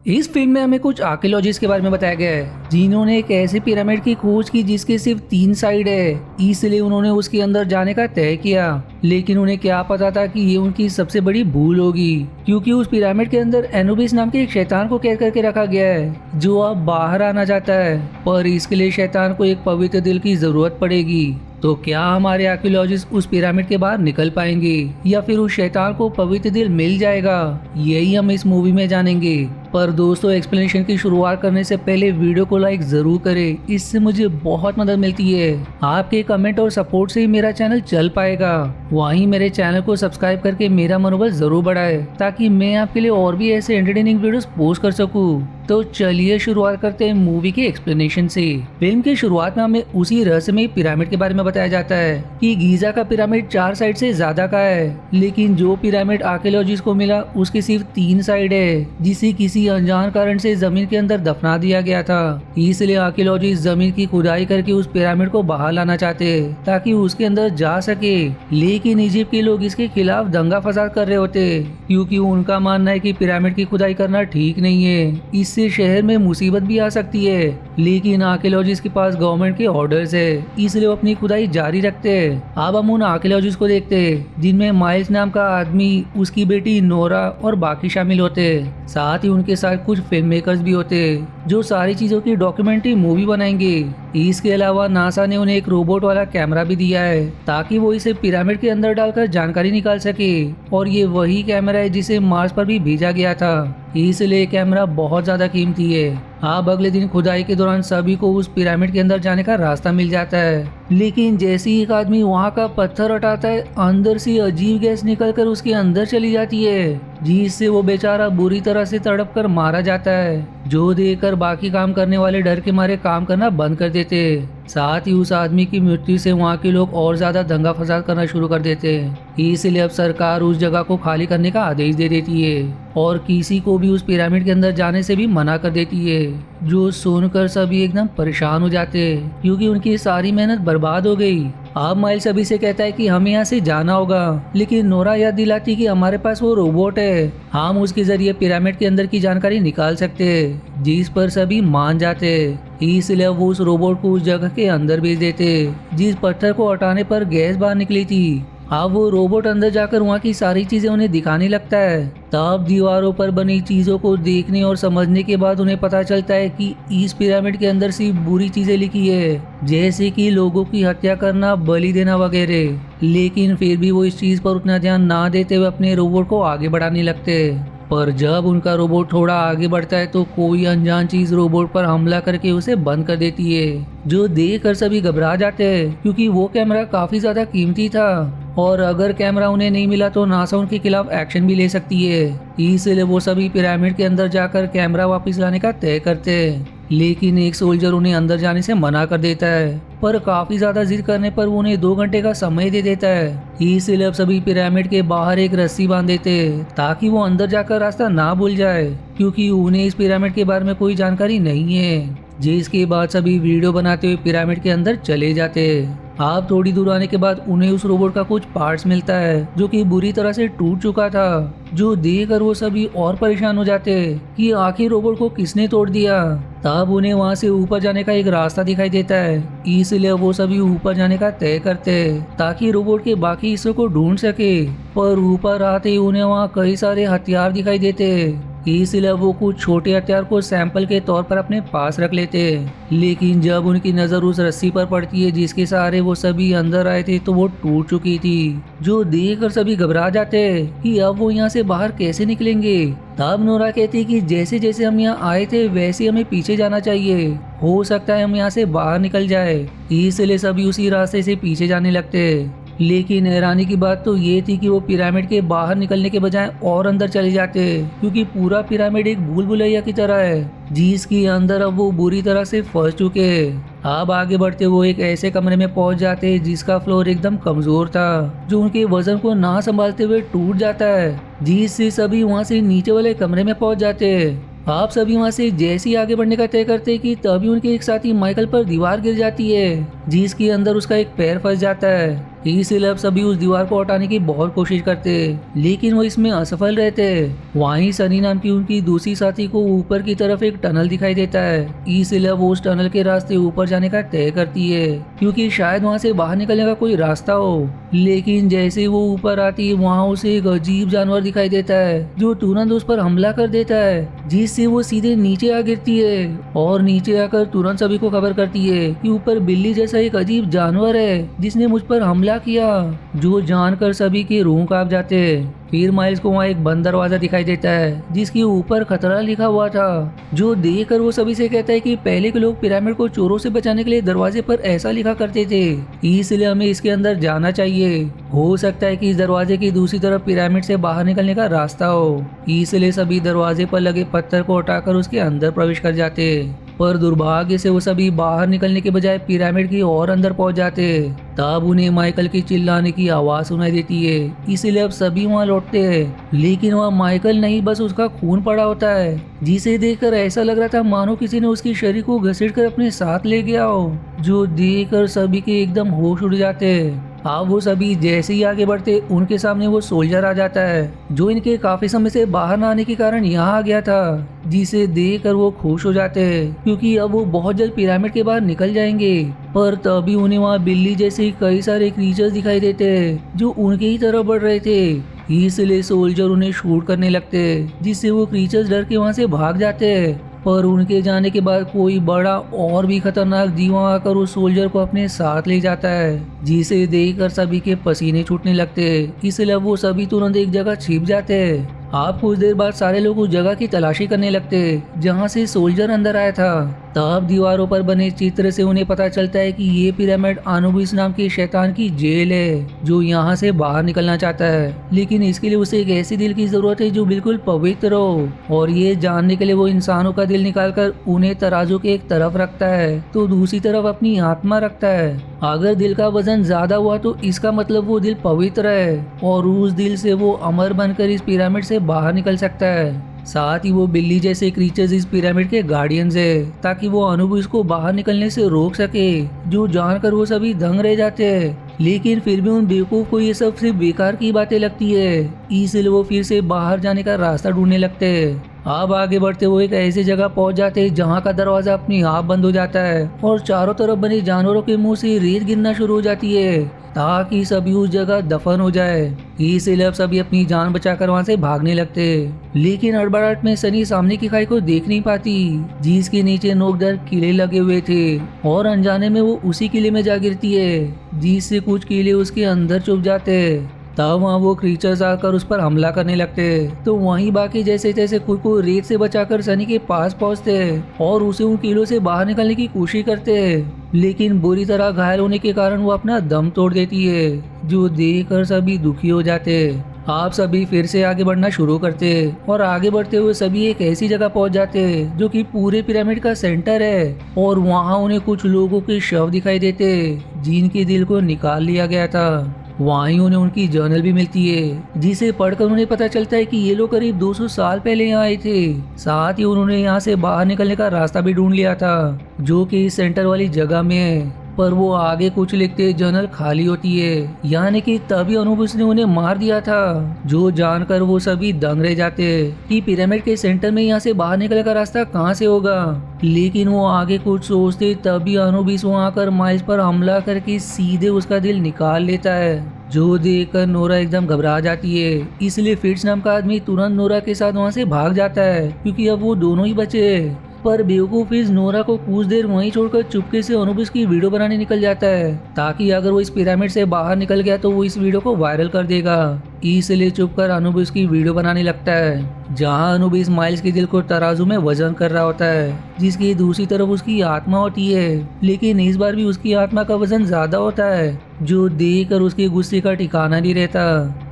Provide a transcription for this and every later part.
इस फिल्म में हमें कुछ आर्कियोलॉजिस्ट के बारे में बताया गया है जिन्होंने एक ऐसे पिरामिड की खोज की जिसके सिर्फ 3 साइड है, इसलिए उन्होंने उसके अंदर जाने का तय किया। लेकिन उन्हें क्या पता था कि ये उनकी सबसे बड़ी भूल होगी, क्योंकि उस पिरामिड के अंदर एनुबिस नाम के एक शैतान को कैद करके रखा गया है जो अब बाहर आना चाहता है। पर इसके लिए शैतान को एक पवित्र दिल की जरूरत पड़ेगी। तो क्या हमारे आर्कियोलॉजिस्ट उस पिरामिड के बाहर निकल पाएंगे या फिर उस शैतान को पवित्र दिल मिल जाएगा, यही हम इस मूवी में जानेंगे। पर दोस्तों, एक्सप्लेनेशन की शुरुआत करने से पहले वीडियो को लाइक जरूर करें, इससे मुझे बहुत मदद मिलती है। आपके कमेंट और सपोर्ट से ही मेरा चैनल चल पाएगा। वहीं मेरे चैनल को सब्सक्राइब करके मेरा मनोबल जरूर बढ़ाए ताकि मैं आपके लिए और भी ऐसे एंटरटेनिंग वीडियोस पोस्ट कर सकूं। तो चलिए शुरुआत करते हैं मूवी के एक्सप्लेनेशन से। फिल्म की शुरुआत में हमें उसी रहस्यमय पिरामिड के बारे में बताया जाता है कि गीजा का पिरामिड 4 साइड से ज्यादा का है, लेकिन जो पिरामिड आर्कियोलॉजिस्ट को मिला उसके सिर्फ 3 साइड है, जिसे किसी अनजान कारण से जमीन के अंदर दफना दिया गया था। इसलिए आर्कियोलॉजिस्ट जमीन की खुदाई करके उस पिरामिड को बाहर लाना चाहते ताकि उसके अंदर जा सके। लेकिन इजिप्ट के लोग इसके खिलाफ दंगा फसाद कर रहे होते, क्योंकि उनका मानना है कि पिरामिड की खुदाई करना ठीक नहीं है, इससे शहर में मुसीबत भी आ सकती है। लेकिन आर्कियोलॉजिस्ट के पास गवर्नमेंट के ऑर्डर्स है, इसलिए वो अपनी खुदाई जारी रखते हैं। अब हम उन आर्कियोलॉजिस्ट को देखते हैं जिनमें माइल्स नाम का आदमी, उसकी बेटी नोरा और बाकी शामिल होते हैं। साथ ही उनके साथ कुछ फिल्म मेकर्स भी होते हैं जो सारी चीजों की डॉक्यूमेंट्री मूवी बनाएंगे। इसके अलावा नासा ने उन्हें एक रोबोट वाला कैमरा भी दिया है ताकि वो इसे पिरामिड के अंदर डालकर जानकारी निकाल सके, और ये वही कैमरा है जिसे मार्स पर भी भेजा गया था, इसलिए कैमरा बहुत ज्यादा कीमती है। अब अगले दिन खुदाई के दौरान सभी को उस पिरामिड के अंदर जाने का रास्ता मिल जाता है, लेकिन जैसे ही एक आदमी वहाँ का पत्थर हटाता है, अंदर से अजीब गैस निकलकर उसके अंदर चली जाती है, जिससे वो बेचारा बुरी तरह से तड़प कर मारा जाता है, जो देखकर बाकी काम करने वाले डर के मारे काम करना बंद कर देते। साथ ही उस आदमी की मृत्यु से वहाँ के लोग और ज्यादा दंगा फसाद करना शुरू कर देते हैं, इसलिए अब सरकार उस जगह को खाली करने का आदेश दे देती है और किसी को भी उस पिरामिड के अंदर जाने से भी मना कर देती है। जो सुनकर सभी एकदम परेशान हो जाते हैं, क्योंकि उनकी सारी मेहनत बर्बाद हो गई। अब माइल सभी से कहता है कि हमें यहाँ से जाना होगा, लेकिन नोरा याद दिलाती कि हमारे पास वो रोबोट है, हम उसके जरिए पिरामिड के अंदर की जानकारी निकाल सकते हैं, जिस पर सभी मान जाते हैं। इसलिए वो उस रोबोट को उस जगह के अंदर भेज देते जिस पत्थर को हटाने पर गैस बाहर निकली थी। अब वो रोबोट अंदर जाकर वहाँ की सारी चीजें उन्हें दिखाने लगता है। तब दीवारों पर बनी चीजों को देखने और समझने के बाद उन्हें पता चलता है कि इस पिरामिड के अंदर सिर्फ बुरी चीजें लिखी है, जैसे कि लोगों की हत्या करना, बलि देना वगैरह। लेकिन फिर भी वो इस चीज पर उतना ध्यान ना देते हुए अपने रोबोट को आगे बढ़ाने लगते। पर जब उनका रोबोट थोड़ा आगे बढ़ता है तो कोई अनजान चीज रोबोट पर हमला करके उसे बंद कर देती है, जो देखकर सभी घबरा जाते हैं, क्योंकि वो कैमरा काफी ज्यादा कीमती था और अगर कैमरा उन्हें नहीं मिला तो नासा उनके खिलाफ एक्शन भी ले सकती है। इसलिए वो सभी पिरामिड के अंदर जाकर कैमरा वापस लाने का तय करते हैं। लेकिन एक सोल्जर उन्हें अंदर जाने से मना कर देता है, पर काफी ज्यादा जिद करने पर वो उन्हें 2 घंटे का समय दे देता है। इसलिए अब सभी पिरामिड के बाहर एक रस्सी बांध देते ताकि वो अंदर जाकर रास्ता ना भूल जाए, क्योंकि उन्हें इस पिरामिड के बारे में कोई जानकारी नहीं है। जिसके बाद सभी वीडियो बनाते हुए पिरामिड के अंदर चले जाते। आप थोड़ी दूर आने के बाद उन्हें उस रोबोट का कुछ पार्ट्स मिलता है जो कि बुरी तरह से टूट चुका था, जो देखकर वो सभी और परेशान हो जाते कि आखिर रोबोट को किसने तोड़ दिया। तब उन्हें वहां से ऊपर जाने का एक रास्ता दिखाई देता है, इसलिए वो सभी ऊपर जाने का तय करते ताकि रोबोट के बाकी हिस्सों को ढूंढ सके। पर ऊपर आते ही उन्हें वहाँ कई सारे हथियार दिखाई देते, इसलिए वो कुछ छोटे हथियार को सैंपल के तौर पर अपने पास रख लेते। लेकिन जब उनकी नजर उस रस्सी पर पड़ती है जिसके सहारे वो सभी अंदर आए थे, तो वो टूट चुकी थी, जो देखकर सभी घबरा जाते कि अब वो यहाँ से बाहर कैसे निकलेंगे। तब नोरा कहती कि जैसे जैसे हम यहाँ आए थे वैसे हमें पीछे जाना चाहिए, हो सकता है हम यहाँ से बाहर निकल जाए। इसलिए सभी उसी रास्ते से पीछे जाने लगते। लेकिन हैरानी की बात तो ये थी कि वो पिरामिड के बाहर निकलने के बजाय और अंदर चले जाते, क्योंकि पूरा पिरामिड एक भूल भुलैया की तरह है, जिसके अंदर अब वो बुरी तरह से फंस चुके हैं। अब आगे बढ़ते वो एक ऐसे कमरे में पहुंच जाते जिसका फ्लोर एकदम कमजोर था, जो उनके वजन को ना संभालते हुए टूट जाता है, जिससे सभी वहां से नीचे वाले कमरे में पहुंच जाते। आप सभी वहां से जैसे ही आगे बढ़ने का तय करते कि तभी उनके एक साथी माइकल पर दीवार गिर जाती है, जिसके अंदर उसका एक पैर फंस जाता है। इसलिए अब सभी उस दीवार को हटाने की बहुत कोशिश करते, लेकिन वो इसमें असफल रहते। वहीं सनी नाम की उनकी दूसरी साथी को ऊपर की तरफ एक टनल दिखाई देता है, इसलिए वो उस टनल के रास्ते ऊपर जाने का तय करती है, क्योंकि शायद वहां से बाहर निकलने का कोई रास्ता हो। लेकिन जैसे वो ऊपर आती है, वहाँ उसे एक अजीब जानवर दिखाई देता है जो तुरंत उस पर हमला कर देता है, जिससे वो सीधे नीचे आ गिरती है और नीचे आकर तुरंत सभी को खबर करती है कि ऊपर बिल्ली जैसा एक अजीब जानवर है जिसने मुझ पर हमला किया, जो जानकर सभी के रूह कांप जाते हैं। फिर माइल्स को वहाँ एक बंद दरवाजा दिखाई देता है जिसके ऊपर खतरा लिखा हुआ था, जो देखकर वो सभी से कहता है कि पहले के लोग पिरामिड को चोरों से बचाने के लिए दरवाजे पर ऐसा लिखा करते थे, इसलिए हमें इसके अंदर जाना चाहिए। हो सकता है कि इस दरवाजे की दूसरी तरफ पिरामिड से बाहर निकलने का रास्ता हो, इसलिए सभी दरवाजे पर लगे पत्थर को हटाकर उसके अंदर प्रवेश कर जाते। पर दुर्भाग्य से वो सभी बाहर निकलने के बजाय पिरामिड की और अंदर पहुंच जाते। तब उन्हें माइकल की चिल्लाने की आवाज सुनाई देती है, इसीलिए अब सभी वहां लौटते हैं। लेकिन वहाँ माइकल नहीं, बस उसका खून पड़ा होता है, जिसे देखकर ऐसा लग रहा था मानो किसी ने उसकी शरीर को घसीटकर अपने साथ ले गया हो, जो देखकर सभी के एकदम होश उड़ जाते हैं। अब वो सभी जैसे ही आगे बढ़ते, उनके सामने वो सोल्जर आ जाता है जो इनके काफी समय से बाहर न आने के कारण यहाँ आ गया था, जिसे देखकर वो खुश हो जाते हैं क्योंकि अब वो बहुत जल्द पिरामिड के बाहर निकल जाएंगे। पर तभी उन्हें वहाँ बिल्ली जैसे कई सारे क्रीचर्स दिखाई देते हैं जो उनके ही तरफ बढ़ रहे थे, इसलिए सोल्जर उन्हें शूट करने लगते, जिससे वो क्रीचर्स डर के वहाँ से भाग जाते हैं। पर उनके जाने के बाद कोई बड़ा और भी खतरनाक जीव आकर उस सोल्जर को अपने साथ ले जाता है, जिसे देखकर सभी के पसीने छूटने लगते, इसलिए वो सभी तुरंत एक जगह छिप जाते हैं। आप कुछ देर बाद सारे लोग उस जगह की तलाशी करने लगते जहां से सोल्जर अंदर आया था। तब दीवारों पर बने चित्र से उन्हें पता चलता है कि ये पिरामिड अनुबिस नाम के शैतान की जेल है, जो यहाँ से बाहर निकलना चाहता है, लेकिन इसके लिए उसे एक ऐसी दिल की जरूरत है जो बिल्कुल पवित्र हो। और ये जानने के लिए वो इंसानों का दिल निकालकर उन्हें तराजू के एक तरफ रखता है तो दूसरी तरफ अपनी आत्मा रखता है। अगर दिल का वजन ज्यादा हुआ तो इसका मतलब वो दिल पवित्र है और उस दिल से वो अमर बनकर इस पिरामिड से बाहर निकल सकता है। साथ ही वो बिल्ली जैसे क्रीचर्स इस पिरामिड के गार्डियंस है, ताकि वो अनुबिस को बाहर निकलने से रोक सके, जो जानकर वो सभी दंग रह जाते हैं। लेकिन फिर भी उन बेवकूफ को ये सब सिर्फ बेकार की बातें लगती है, इसलिए वो फिर से बाहर जाने का रास्ता ढूंढने लगते हैं। अब आगे बढ़ते हुए एक ऐसी जगह पहुंच जाते हैं जहां का दरवाजा अपने आप बंद हो जाता है और चारों तरफ बने जानवरों के मुंह से रेत गिरना शुरू हो जाती है, ताकि सभी उस जगह दफन हो जाए। इसलिए अब सभी अपनी जान बचाकर वहां से भागने लगते, लेकिन हड़बड़ाहट में सनी सामने की खाई को देख नहीं पाती, जिसके नीचे नोकदार किले लगे हुए थे, और अनजाने में वो उसी किले में जा गिरती है, जिससे कुछ किले उसके अंदर चुभ जाते। तब वहाँ वो क्रीचर्स आकर उस पर हमला करने लगते, तो वहीं बाकी जैसे तैसे खुद को रेत से बचाकर सनी के पास पहुंचते और उसे उन कीलों से बाहर निकलने की कोशिश करते, लेकिन बुरी तरह घायल होने के कारण वो अपना दम तोड़ देती है, जो देखकर सभी दुखी हो जाते। आप सभी फिर से आगे बढ़ना शुरू करते और आगे बढ़ते हुए सभी एक ऐसी जगह पहुंच जाते जो कि पूरे पिरामिड का सेंटर है, और वहां उन्हें कुछ लोगों के शव दिखाई देते जिनके दिल को निकाल लिया गया था। वहीं उन्हें उनकी जर्नल भी मिलती है, जिसे पढ़कर उन्हें पता चलता है कि ये लोग करीब 200 साल पहले यहाँ आए थे। साथ ही उन्होंने यहाँ से बाहर निकलने का रास्ता भी ढूंढ लिया था, जो कि इस सेंटर वाली जगह में है। पर वो आगे कुछ लिखते जर्नल खाली होती है, यानी कि तभी अनुबिस ने उन्हें मार दिया था, जो जानकर वो सभी दंग रह जाते कि पिरामिड के सेंटर में यहाँ से बाहर निकलने का रास्ता कहाँ से होगा। लेकिन वो आगे कुछ सोचते तभी अनुबिस वहाँ आकर माइल्स पर हमला करके सीधे उसका दिल निकाल लेता है, जो देखकर नोरा एकदम घबरा जाती है। इसलिए फिट्स नाम का आदमी तुरंत नोरा के साथ वहाँ से भाग जाता है, क्योंकि अब वो दोनों ही बचे हैं। पर बेवकूफ इस नोरा को कुछ देर वहीं छोड़कर चुपके से अनुबिस की वीडियो बनाने निकल जाता है, ताकि अगर वो इस पिरामिड से बाहर निकल गया तो वो इस वीडियो को वायरल कर देगा। इसलिए चुपकर अनुबिस की वीडियो बनाने लगता है, जहां अनुबिस माइल्स के दिल को तराजू में वजन कर रहा होता है, जिसकी दूसरी तरफ उसकी आत्मा होती है। लेकिन इस बार भी उसकी आत्मा का वजन ज्यादा होता है, जो देखकर उसके गुस्से का ठिकाना नहीं रहता।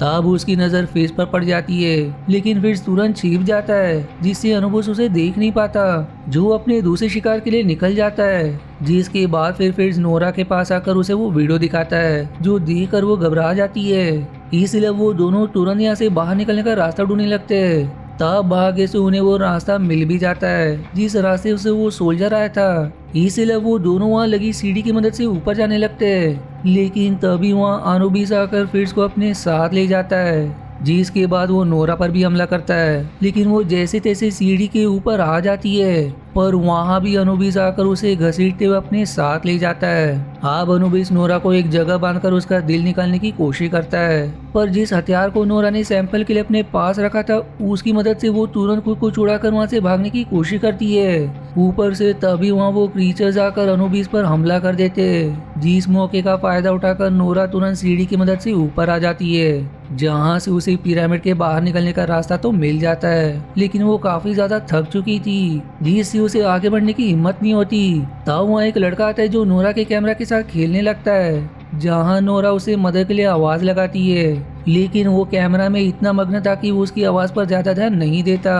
तब उसकी नजर फेस पर पड़ जाती है, लेकिन फिर तुरंत छिप जाता है, जिससे अनुबिस उसे देख नहीं पाता, जो अपने दूसरे शिकार के लिए निकल जाता है। जिसके बाद फिर नोरा के पास आकर उसे वो वीडियो दिखाता है, जो देखकर वो घबरा जाती है। इसलिए वो दोनों तुरंत यहाँ से बाहर निकलने का रास्ता ढूंढने लगते हैं। तब भाग्य से उन्हें वो रास्ता मिल भी जाता है, जिस रास्ते से वो सोल्जर आया था। इसलिए वो दोनों वहाँ लगी सीढ़ी की मदद से ऊपर जाने लगते हैं। लेकिन तभी वहाँ अनुबिस आकर फिट्स को अपने साथ ले जाता है, जिसके बाद वो नोरा पर भी हमला करता है। लेकिन वो जैसे तैसे सीढ़ी के ऊपर आ जाती है, पर वहाँ भी अनुबिस आकर उसे घसीटते हुए अपने साथ ले जाता है। अब अनुबिस नोरा को एक जगह बांधकर उसका दिल निकालने की कोशिश करता है, पर जिस हथियार को नोरा ने सैंपल के लिए अपने पास रखा था उसकी मदद से वो तुरंत खुद को छुड़ाकर वहाँ से भागने की कोशिश करती है। ऊपर से तभी वहाँ वो क्रीचर्स आकर अनुबिस पर हमला कर देते हैं, जिस मौके का फायदा उठाकर नोरा तुरंत सीढ़ी की मदद से ऊपर आ जाती है, जहाँ से उसे पिरामिड के बाहर निकलने का रास्ता तो मिल जाता है। लेकिन वो काफी ज्यादा थक चुकी थी, जिससे उसे आगे बढ़ने की हिम्मत नहीं होती। तब वहाँ एक लड़का आता है जो नोरा के कैमरा के साथ खेलने लगता है, जहाँ नोरा उसे मदद के लिए आवाज लगाती है। लेकिन वो कैमरा में इतना मग्न था कि वो उसकी आवाज पर ज्यादा ध्यान नहीं देता,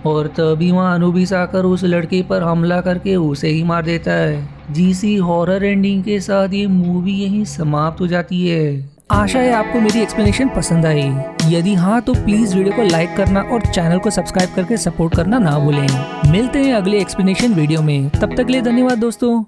और तभी वहाँ अनुबिस आकर उस लड़के पर हमला करके उसे ही मार देता है। जिसी हॉरर एंडिंग के साथ ये मूवी यहीं समाप्त हो जाती है। आशा है आपको मेरी एक्सप्लेनेशन पसंद आई। यदि हाँ तो प्लीज वीडियो को लाइक करना और चैनल को सब्सक्राइब करके सपोर्ट करना ना भूलें। मिलते हैं अगले एक्सप्लेनेशन वीडियो में, तब तक के लिए धन्यवाद दोस्तों।